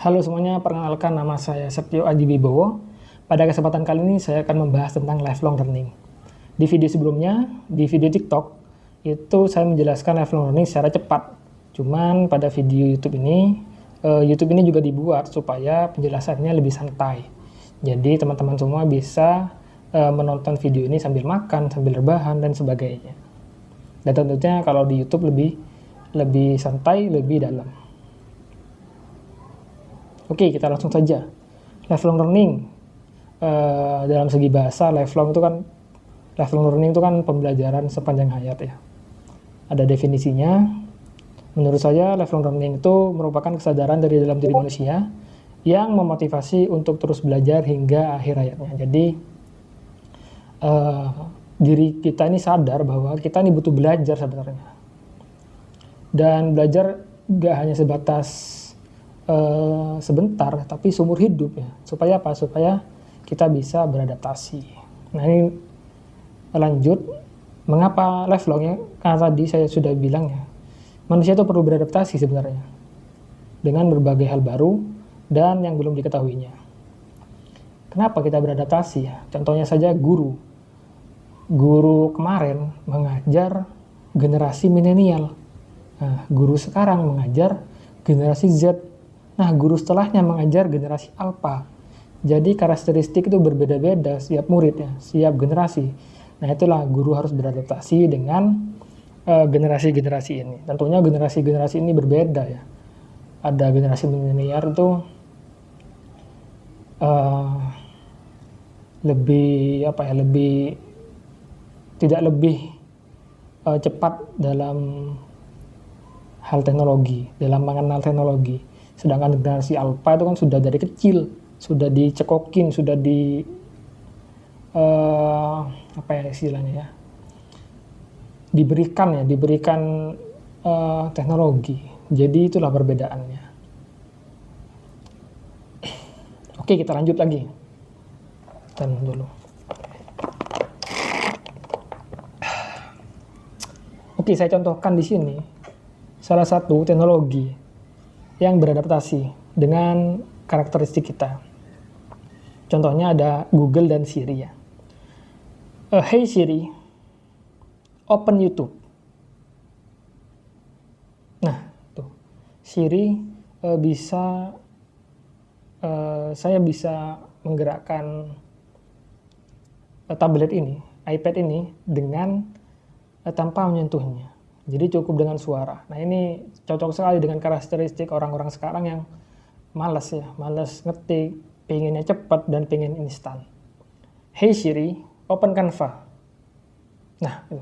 Halo semuanya, perkenalkan nama saya Septio Adi Wibowo. Pada kesempatan kali ini saya akan membahas tentang lifelong learning. Di video sebelumnya, di video TikTok, itu saya menjelaskan lifelong learning secara cepat. Cuman pada video YouTube ini juga dibuat supaya penjelasannya lebih santai. Jadi teman-teman semua bisa menonton video ini sambil makan, sambil rebahan, dan sebagainya. Dan tentunya kalau di YouTube lebih santai, lebih dalam. Oke, kita langsung saja. Lifelong learning, dalam segi bahasa, lifelong learning itu kan pembelajaran sepanjang hayat ya. Ada definisinya. Menurut saya, lifelong learning itu merupakan kesadaran dari dalam diri manusia yang memotivasi untuk terus belajar hingga akhir hayatnya. Jadi, diri kita ini sadar bahwa kita ini butuh belajar sebenarnya. Dan belajar gak hanya sebatas sebentar, tapi seumur hidup ya. Supaya apa? Supaya kita bisa beradaptasi. Nah, ini lanjut, mengapa lifelong ya? Karena tadi saya sudah bilang ya, manusia itu perlu beradaptasi sebenarnya dengan berbagai hal baru dan yang belum diketahuinya. Kenapa kita beradaptasi ya? Contohnya saja guru kemarin mengajar generasi milenial. Nah, guru sekarang mengajar generasi Z. Nah, guru setelahnya mengajar generasi alpha. Jadi karakteristik itu berbeda-beda setiap murid ya, setiap generasi. Nah, itulah guru harus beradaptasi dengan generasi-generasi ini. Tentunya generasi-generasi ini berbeda ya. Ada generasi milenial itu tidak lebih cepat dalam hal teknologi, dalam mengenal teknologi. Sedangkan generasi alpha itu kan sudah dari kecil, sudah dicekokin, sudah diberikan teknologi. Jadi itulah perbedaannya. Oke, kita lanjut lagi. Tahan dulu. Oke, saya contohkan di sini salah satu teknologi yang beradaptasi dengan karakteristik kita. Contohnya ada Google dan Siri ya. Hey Siri, open YouTube. Nah, tuh. Siri saya bisa menggerakkan tablet ini, iPad ini dengan tanpa menyentuhnya. Jadi cukup dengan suara. Nah, ini cocok sekali dengan karakteristik orang-orang sekarang yang malas ngetik, pengennya cepat dan pengen instan. Hey Siri, open Canva. Nah, itu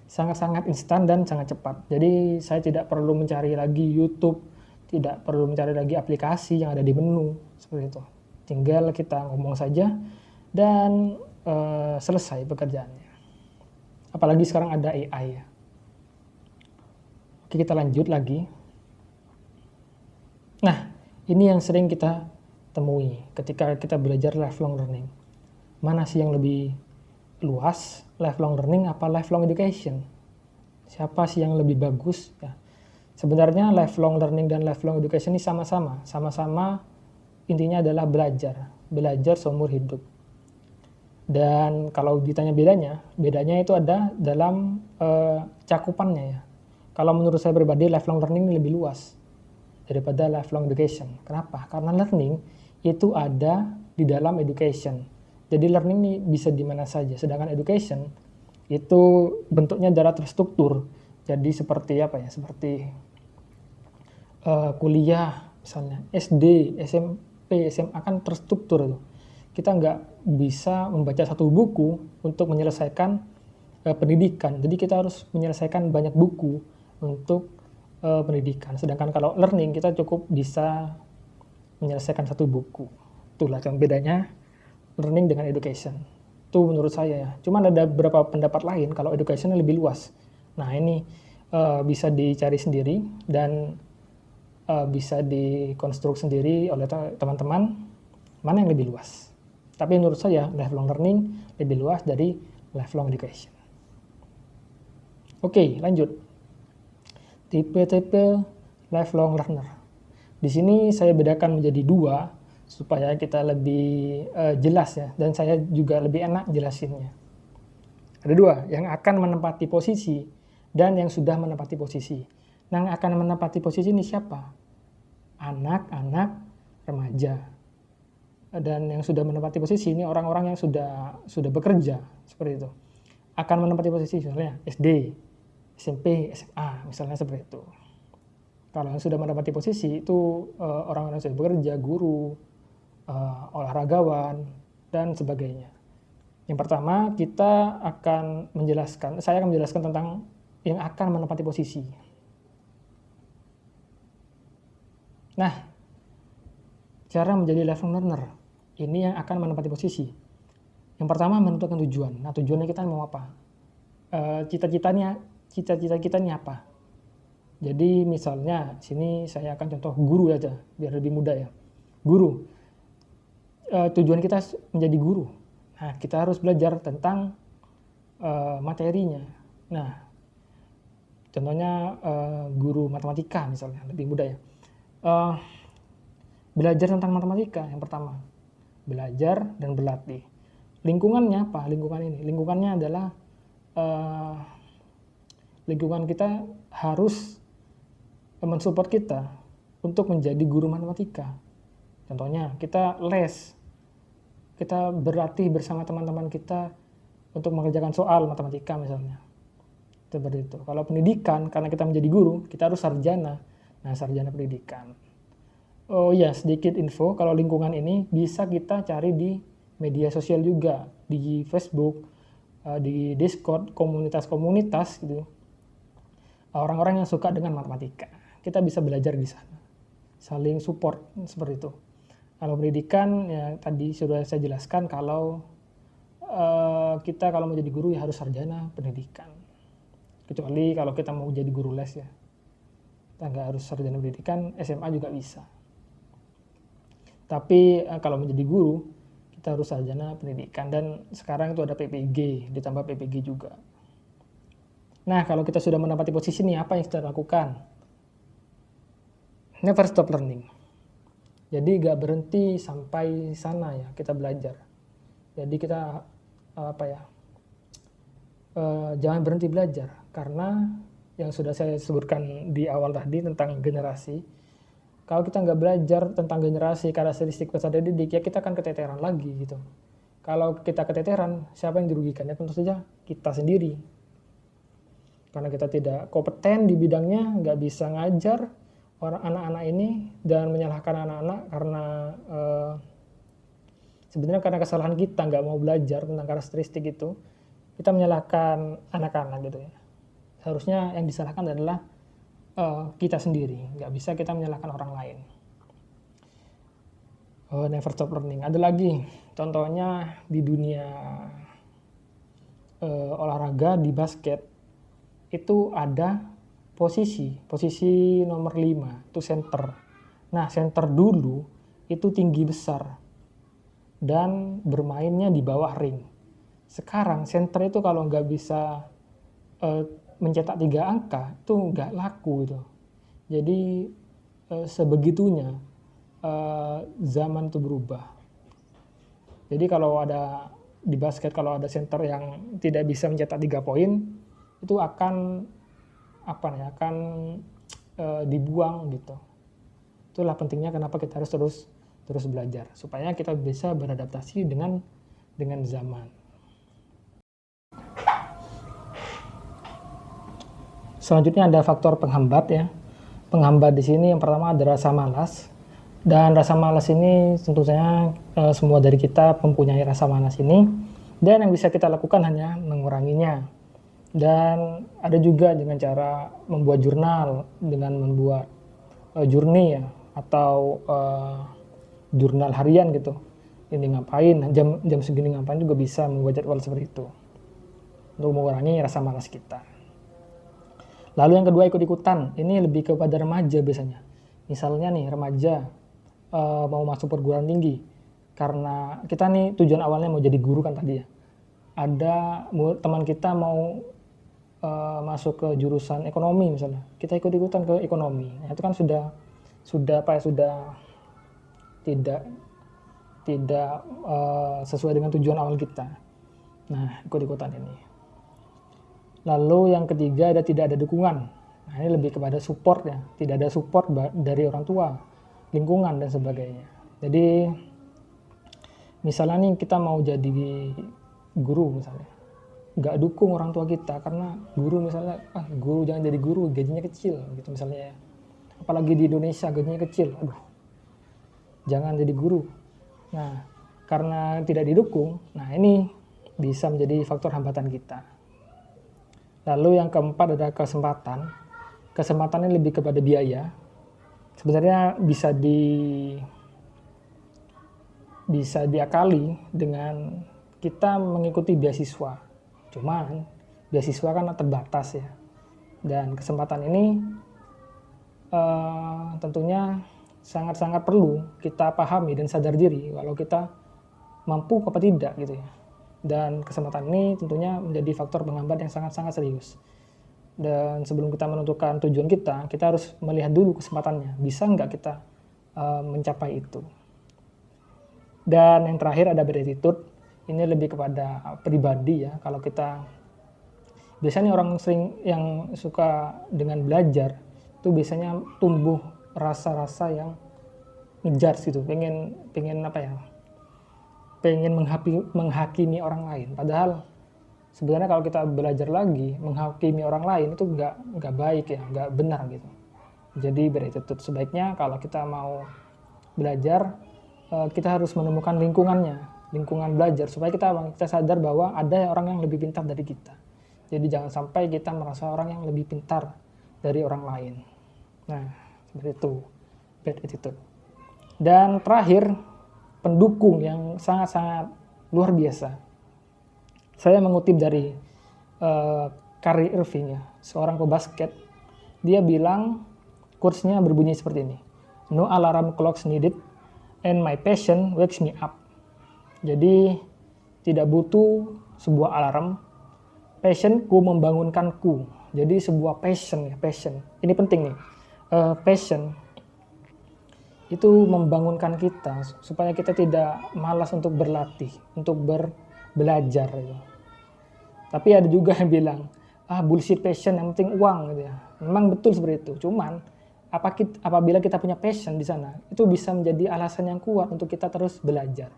sangat-sangat instan dan sangat cepat. Jadi saya tidak perlu mencari lagi YouTube, tidak perlu mencari lagi aplikasi yang ada di menu seperti itu. Tinggal kita ngomong saja dan selesai pekerjaannya. Apalagi sekarang ada AI ya. Oke, kita lanjut lagi. Nah, ini yang sering kita temui ketika kita belajar lifelong learning. Mana sih yang lebih luas, lifelong learning apa lifelong education? Siapa sih yang lebih bagus? Ya. Sebenarnya lifelong learning dan lifelong education ini sama-sama intinya adalah belajar seumur hidup. Dan kalau ditanya bedanya itu ada dalam cakupannya ya. Kalau menurut saya pribadi, lifelong learning lebih luas daripada lifelong education. Kenapa? Karena learning itu ada di dalam education. Jadi learning ini bisa di mana saja. Sedangkan education itu bentuknya adalah terstruktur. Jadi seperti Seperti kuliah misalnya, SD, SMP, SMA kan terstruktur. Kita nggak bisa membaca satu buku untuk menyelesaikan pendidikan. Jadi kita harus menyelesaikan banyak buku untuk pendidikan. Sedangkan kalau learning kita cukup bisa menyelesaikan satu buku. Itulah yang bedanya learning dengan education. Itu menurut saya ya. Cuman ada beberapa pendapat lain kalau education lebih luas. Nah, ini bisa dicari sendiri dan bisa dikonstruk sendiri oleh teman-teman mana yang lebih luas. Tapi menurut saya lifelong learning lebih luas dari lifelong education. Oke, lanjut. Tipe-tipe lifelong learner. Di sini saya bedakan menjadi dua supaya kita lebih jelas ya, dan saya juga lebih enak jelasinnya. Ada dua, yang akan menempati posisi dan yang sudah menempati posisi. Nah, yang akan menempati posisi ini siapa? Anak-anak remaja. Dan yang sudah menempati posisi ini orang-orang yang sudah bekerja, seperti itu. Akan menempati posisi misalnya SD, SMP, SMA, misalnya seperti itu. Kalau yang sudah menempati posisi itu orang-orang yang sudah bekerja, guru, olahragawan, dan sebagainya. Yang pertama, saya akan menjelaskan tentang yang akan menempati posisi. Nah, cara menjadi lifelong learner, ini yang akan menempati posisi. Yang pertama, menentukan tujuan. Nah, tujuannya kita mau apa? Cita-cita kita ini apa? Jadi misalnya sini saya akan contoh guru aja biar lebih mudah ya. Guru, tujuan kita menjadi guru. Nah, kita harus belajar tentang materinya. Nah, contohnya guru matematika misalnya, lebih mudah ya. Belajar tentang matematika yang pertama. Belajar dan berlatih. Lingkungannya apa? Lingkungannya adalah lingkungan kita harus mensupport kita untuk menjadi guru matematika. Contohnya kita les, kita berlatih bersama teman-teman kita untuk mengerjakan soal matematika misalnya. Seperti itu. Kalau pendidikan, karena kita menjadi guru, kita harus sarjana. Nah, sarjana pendidikan. Oh iya, sedikit info, kalau lingkungan ini bisa kita cari di media sosial juga, di Facebook, di Discord, komunitas-komunitas gitu. Orang-orang yang suka dengan matematika. Kita bisa belajar di sana, saling support seperti itu. Kalau pendidikan ya tadi sudah saya jelaskan kalau kita kalau mau jadi guru ya harus sarjana pendidikan. Kecuali kalau kita mau jadi guru les ya, kita nggak harus sarjana pendidikan, SMA juga bisa. Tapi kalau menjadi guru kita harus sarjana pendidikan, dan sekarang itu ada PPG, ditambah PPG juga. Nah, kalau kita sudah menempati posisi ini, apa yang kita lakukan? Never stop learning. Jadi gak berhenti sampai sana ya kita belajar. Jadi kita jangan berhenti belajar, karena yang sudah saya sebutkan di awal tadi tentang generasi. Kalau kita nggak belajar tentang generasi, karakteristik peserta didik, ya kita akan keteteran lagi gitu. Kalau kita keteteran, siapa yang dirugikan? Ya tentu saja kita sendiri. Karena kita tidak kompeten di bidangnya, nggak bisa ngajar anak-anak ini, dan menyalahkan anak-anak karena sebenarnya karena kesalahan kita nggak mau belajar tentang karakteristik itu, kita menyalahkan anak-anak gitu ya. Seharusnya yang disalahkan adalah kita sendiri, nggak bisa kita menyalahkan orang lain. Never stop learning. Ada lagi contohnya di dunia olahraga, di basket itu ada posisi nomor 5 itu center. Nah, center dulu itu tinggi besar dan bermainnya di bawah ring. Sekarang center itu kalau nggak bisa mencetak 3 angka itu nggak laku gitu. Jadi sebegitunya zaman itu berubah. Jadi kalau ada di basket, kalau ada center yang tidak bisa mencetak 3 poin, itu akan dibuang gitu. Itulah pentingnya kenapa kita harus terus belajar supaya kita bisa beradaptasi dengan zaman. Selanjutnya ada faktor penghambat ya. Penghambat di sini yang pertama ada rasa malas. Dan rasa malas ini tentu saja semua dari kita mempunyai rasa malas ini, dan yang bisa kita lakukan hanya menguranginya. Dan ada juga dengan cara membuat jurnal, dengan membuat journey ya, atau jurnal harian gitu. Ini ngapain, jam segini ngapain, juga bisa membuat jadwal seperti itu untuk mengurangi rasa malas kita. Lalu yang kedua, ikut-ikutan. Ini lebih kepada remaja biasanya. Misalnya nih remaja mau masuk perguruan tinggi, karena kita nih tujuan awalnya mau jadi guru kan tadi ya. Ada teman kita mau masuk ke jurusan ekonomi misalnya, kita ikut-ikutan ke ekonomi. Nah, itu kan sudah sudah tidak sesuai dengan tujuan awal kita. Nah, ikut-ikutan ini. Lalu yang ketiga tidak ada dukungan. Nah, ini lebih kepada support ya. Tidak ada support dari orang tua, lingkungan dan sebagainya. Jadi misalnya nih kita mau jadi guru misalnya, nggak dukung orang tua kita karena guru misalnya, guru jangan jadi guru, gajinya kecil gitu misalnya ya. Apalagi di Indonesia gajinya kecil, aduh jangan jadi guru. Nah, karena tidak didukung, nah ini bisa menjadi faktor hambatan kita. Lalu yang keempat ada kesempatan. Kesempatan ini lebih kepada biaya. Sebenarnya bisa diakali dengan kita mengikuti beasiswa. Cuman beasiswa kan terbatas ya. Dan kesempatan ini tentunya sangat-sangat perlu kita pahami dan sadar diri kalau kita mampu apa tidak gitu ya. Dan kesempatan ini tentunya menjadi faktor penghambat yang sangat-sangat serius. Dan sebelum kita menentukan tujuan kita harus melihat dulu kesempatannya. Bisa nggak kita mencapai itu. Dan yang terakhir ada attitude. Ini lebih kepada pribadi ya. Kalau kita, biasanya orang sering yang suka dengan belajar, itu biasanya tumbuh rasa-rasa yang ngejudge gitu. Pengen apa ya, pengen menghakimi orang lain. Padahal sebenarnya kalau kita belajar lagi, menghakimi orang lain itu nggak baik ya, nggak benar gitu. Jadi beretitut sebaiknya kalau kita mau belajar, kita harus menemukan lingkungan belajar supaya kita sadar bahwa ada orang yang lebih pintar dari kita. Jadi jangan sampai kita merasa orang yang lebih pintar dari orang lain. Nah, seperti itu bad attitude. Dan terakhir, pendukung yang sangat-sangat luar biasa. Saya mengutip dari Kyrie Irving ya, seorang pebasket. Dia bilang, quotes-nya berbunyi seperti ini. No alarm clocks needed and my passion wakes me up. Jadi tidak butuh sebuah alarm, passionku membangunkanku. Jadi sebuah passion. Ini penting nih. Passion itu membangunkan kita supaya kita tidak malas untuk berlatih, untuk belajar gitu. Tapi ada juga yang bilang, bullshit passion, yang penting uang gitu ya. Memang betul seperti itu. Cuman apabila kita punya passion di sana, itu bisa menjadi alasan yang kuat untuk kita terus belajar.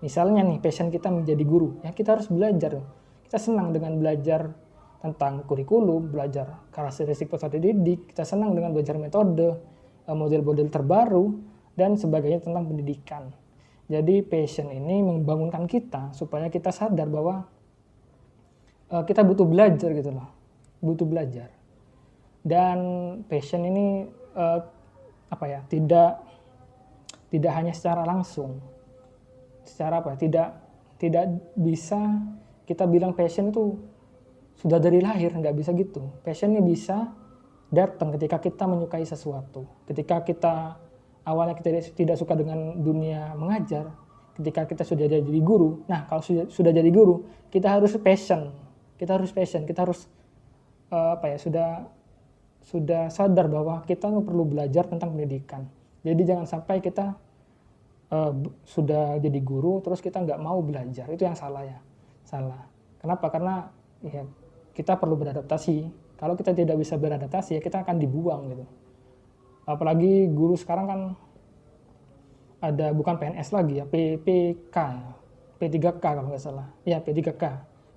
Misalnya nih, passion kita menjadi guru, ya kita harus belajar. Kita senang dengan belajar tentang kurikulum, belajar karakteristik peserta didik, kita senang dengan belajar metode, model-model terbaru, dan sebagainya tentang pendidikan. Jadi passion ini membangunkan kita supaya kita sadar bahwa kita butuh belajar gitu loh, butuh belajar. Dan passion ini tidak hanya secara langsung, tidak bisa kita bilang passion itu sudah dari lahir, nggak bisa gitu. Passionnya bisa datang ketika kita menyukai sesuatu, ketika kita awalnya kita tidak suka dengan dunia mengajar, ketika kita sudah jadi guru. Nah, kalau sudah jadi guru, kita harus passion, kita harus sudah sadar bahwa kita perlu belajar tentang pendidikan. Jadi jangan sampai kita sudah jadi guru terus kita nggak mau belajar, itu yang salah ya. Salah. Kenapa? Karena ya, kita perlu beradaptasi. Kalau kita tidak bisa beradaptasi ya kita akan dibuang gitu. Apalagi guru sekarang kan ada bukan PNS lagi ya, PPK, P3K kalau nggak salah. Ya P3K.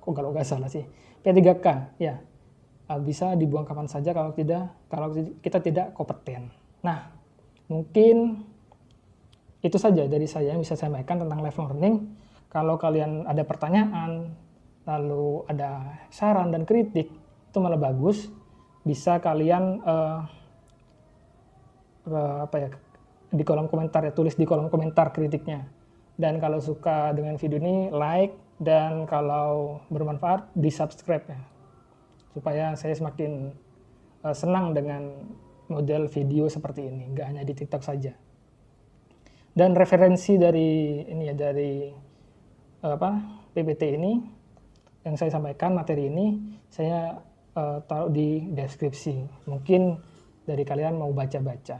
Kok kalau nggak salah sih? P3K ya. Bisa dibuang kapan saja kalau kita tidak kompeten. Nah, mungkin itu saja dari saya yang bisa saya sampaikan tentang lifelong learning. Kalau kalian ada pertanyaan, lalu ada saran dan kritik, itu malah bagus. Bisa kalian di kolom komentar ya, tulis di kolom komentar kritiknya. Dan kalau suka dengan video ini, like, dan kalau bermanfaat, di subscribe ya. Supaya saya semakin senang dengan model video seperti ini, nggak hanya di TikTok saja. Dan referensi dari PPT ini yang saya sampaikan, materi ini saya taruh di deskripsi. Mungkin dari kalian mau baca-baca.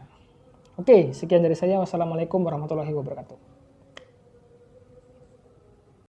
Oke, sekian dari saya. Wassalamualaikum warahmatullahi wabarakatuh.